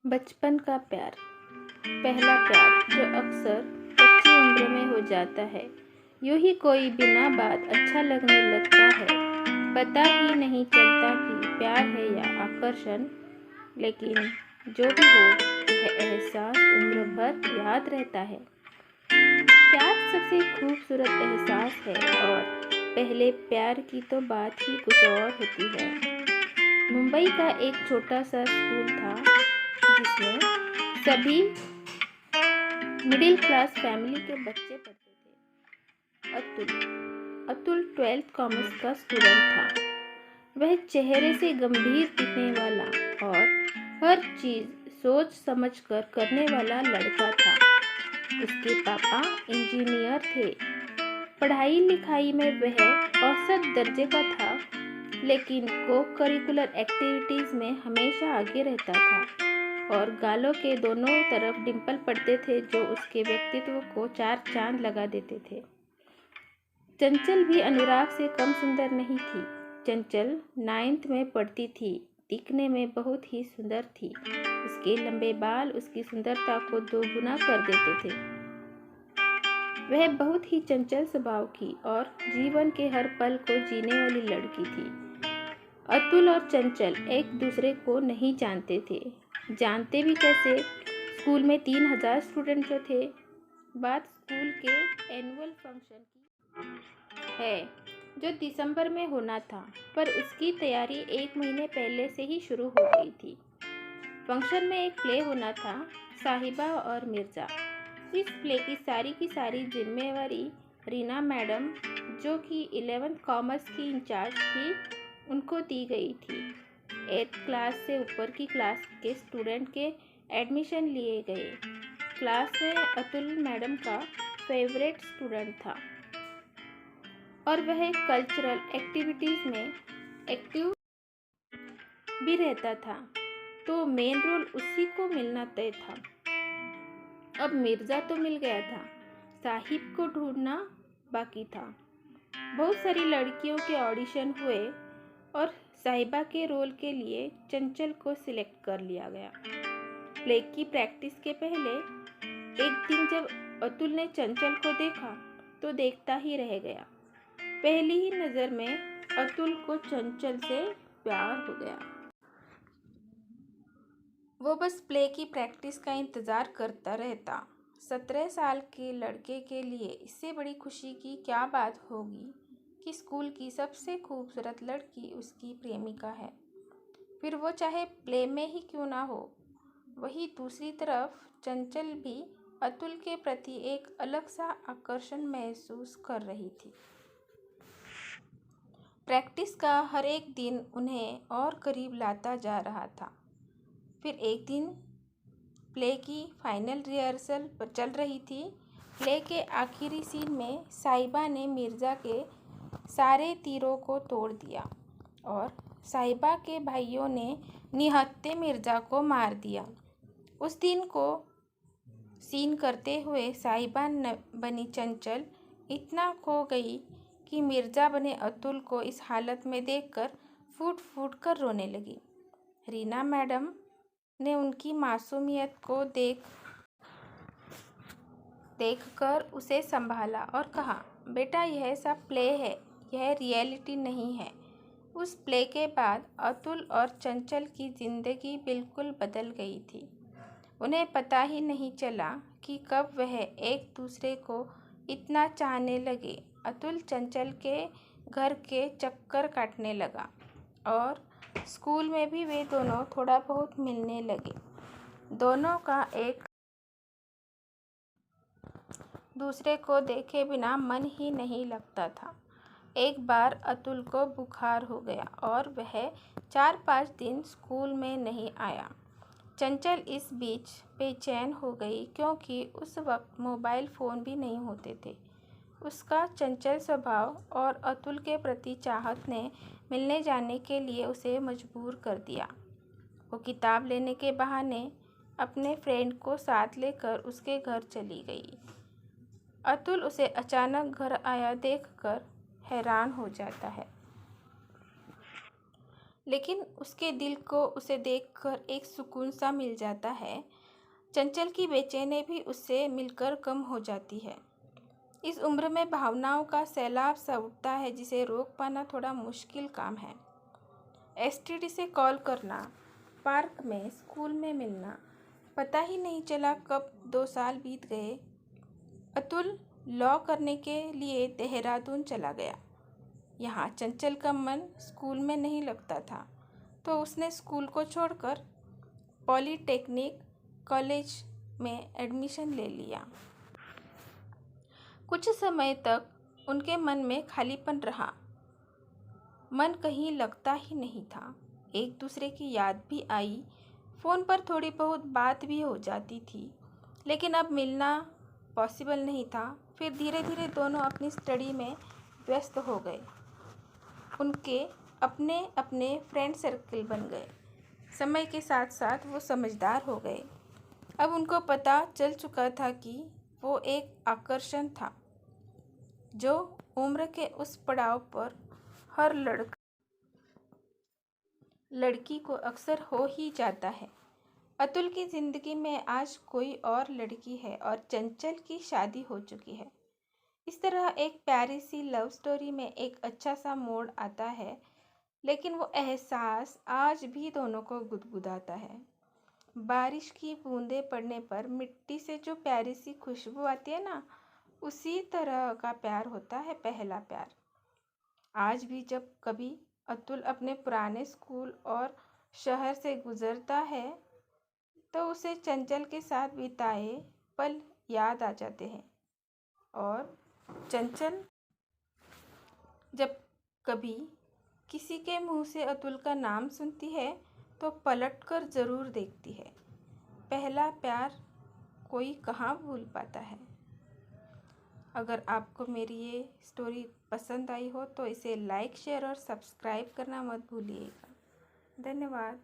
बचपन का प्यार, पहला प्यार जो अक्सर कच्ची उम्र में हो जाता है। यूं ही कोई बिना बात अच्छा लगने लगता है। पता ही नहीं चलता कि प्यार है या आकर्षण, लेकिन जो भी हो, यह एहसास उम्र भर याद रहता है। प्यार सबसे खूबसूरत एहसास है और पहले प्यार की तो बात ही कुछ और होती है। मुंबई का एक छोटा सा स्कूल था जिसमें सभी मिडिल क्लास फैमिली के बच्चे पढ़ते थे। अतुल 12th कॉमर्स का स्टूडेंट था। वह चेहरे से गंभीर दिखने वाला और हर चीज सोच समझकर करने वाला लड़का था। उसके पापा इंजीनियर थे। पढ़ाई लिखाई में वह औसत दर्जे का था, लेकिन को करिकुलर एक्टिविटीज में हमेशा आगे रहता था और गालों के दोनों तरफ डिंपल पड़ते थे जो उसके व्यक्तित्व को चार चांद लगा देते थे। चंचल भी अनुराग से कम सुंदर नहीं थी। चंचल 9th में पढ़ती थी। दिखने में बहुत ही सुंदर थी। उसके लंबे बाल उसकी सुंदरता को दोगुना कर देते थे। वह बहुत ही चंचल स्वभाव की और जीवन के हर पल को जीने वाली लड़की थी। अतुल और चंचल एक दूसरे को नहीं जानते थे। जानते भी कैसे? स्कूल में 3000 स्टूडेंट जो थे। बात स्कूल के एनुअल फंक्शन की है जो दिसंबर में होना था, पर उसकी तैयारी 1 महीने पहले से ही शुरू हो गई थी। फंक्शन में एक प्ले होना था, साहिबा और मिर्ज़ा। इस प्ले की सारी जिम्मेवारी रीना मैडम, जो कि 11th कॉमर्स की इंचार्ज थी, उनको दी गई थी। 8th क्लास से ऊपर की क्लास के स्टूडेंट के एडमिशन लिए गए। क्लास में अतुल मैडम का फेवरेट स्टूडेंट था और वह कल्चरल एक्टिविटीज़ में एक्टिव भी रहता था, तो मेन रोल उसी को मिलना तय था। अब मिर्ज़ा तो मिल गया था, साहिब को ढूंढना बाकी था। बहुत सारी लड़कियों के ऑडिशन हुए और साहिबा के रोल के लिए चंचल को सिलेक्ट कर लिया गया। प्ले की प्रैक्टिस के पहले एक दिन जब अतुल ने चंचल को देखा तो देखता ही रह गया। पहली ही नज़र में अतुल को चंचल से प्यार हो गया। वो बस प्ले की प्रैक्टिस का इंतज़ार करता रहता। 17 साल के लड़के के लिए इससे बड़ी खुशी की क्या बात होगी कि स्कूल की सबसे खूबसूरत लड़की उसकी प्रेमिका है, फिर वो चाहे प्ले में ही क्यों ना हो। वहीं दूसरी तरफ चंचल भी अतुल के प्रति एक अलग सा आकर्षण महसूस कर रही थी। प्रैक्टिस का हर एक दिन उन्हें और करीब लाता जा रहा था। फिर एक दिन प्ले की फाइनल रिहर्सल चल रही थी। प्ले के आखिरी सीन में साहिबा ने मिर्ज़ा के सारे तीरों को तोड़ दिया और साहिबा के भाइयों ने निहत्थे मिर्ज़ा को मार दिया। उस दिन को सीन करते हुए साहिबा बनी चंचल इतना खो गई कि मिर्ज़ा बने अतुल को इस हालत में देखकर फूट फूट कर रोने लगी। रीना मैडम ने उनकी मासूमियत को देखकर उसे संभाला और कहा, बेटा यह सब प्ले है, यह रियलिटी नहीं है। उस प्ले के बाद अतुल और चंचल की ज़िंदगी बिल्कुल बदल गई थी। उन्हें पता ही नहीं चला कि कब वह एक दूसरे को इतना चाहने लगे। अतुल चंचल के घर के चक्कर काटने लगा और स्कूल में भी वे दोनों थोड़ा बहुत मिलने लगे। दोनों का एक दूसरे को देखे बिना मन ही नहीं लगता था। एक बार अतुल को बुखार हो गया और वह 4-5 दिन स्कूल में नहीं आया। चंचल इस बीच बेचैन हो गई क्योंकि उस वक्त मोबाइल फ़ोन भी नहीं होते थे। उसका चंचल स्वभाव और अतुल के प्रति चाहत ने मिलने जाने के लिए उसे मजबूर कर दिया। वो किताब लेने के बहाने अपने फ्रेंड को साथ लेकर उसके घर चली गई। अतुल उसे अचानक घर आया देखकर हैरान हो जाता है। लेकिन उसके दिल को उसे देखकर एक सुकून सा मिल जाता है। चंचल की बेचैनी भी उससे मिलकर कम हो जाती है। इस उम्र में भावनाओं का सैलाब सा उठता है जिसे रोक पाना थोड़ा मुश्किल काम है। एसटीडी से कॉल करना, पार्क में, स्कूल में मिलना, पता ही नहीं चला कब 2 साल बीत गए। अतुल लॉ करने के लिए देहरादून चला गया। यहाँ चंचल का मन स्कूल में नहीं लगता था, तो उसने स्कूल को छोड़कर पॉलीटेक्निक कॉलेज में एडमिशन ले लिया। कुछ समय तक उनके मन में खालीपन रहा। मन कहीं लगता ही नहीं था। एक दूसरे की याद भी आई। फ़ोन पर थोड़ी बहुत बात भी हो जाती थी, लेकिन अब मिलना पॉसिबल नहीं था। फिर धीरे धीरे दोनों अपनी स्टडी में व्यस्त हो गए। उनके अपने अपने फ्रेंड सर्कल बन गए। समय के साथ साथ वो समझदार हो गए। अब उनको पता चल चुका था कि वो एक आकर्षण था जो उम्र के उस पड़ाव पर हर लड़की को अक्सर हो ही जाता है। अतुल की ज़िंदगी में आज कोई और लड़की है और चंचल की शादी हो चुकी है। इस तरह एक प्यारी सी लव स्टोरी में एक अच्छा सा मोड़ आता है, लेकिन वो एहसास आज भी दोनों को गुदगुदाता है। बारिश की बूंदें पड़ने पर मिट्टी से जो प्यारी सी खुशबू आती है ना, उसी तरह का प्यार होता है पहला प्यार। आज भी जब कभी अतुल अपने पुराने स्कूल और शहर से गुजरता है, तो उसे चंचल के साथ बिताए पल याद आ जाते हैं। और चंचल जब कभी किसी के मुंह से अतुल का नाम सुनती है तो पलटकर ज़रूर देखती है। पहला प्यार कोई कहाँ भूल पाता है। अगर आपको मेरी ये स्टोरी पसंद आई हो तो इसे लाइक, शेयर और सब्सक्राइब करना मत भूलिएगा। धन्यवाद।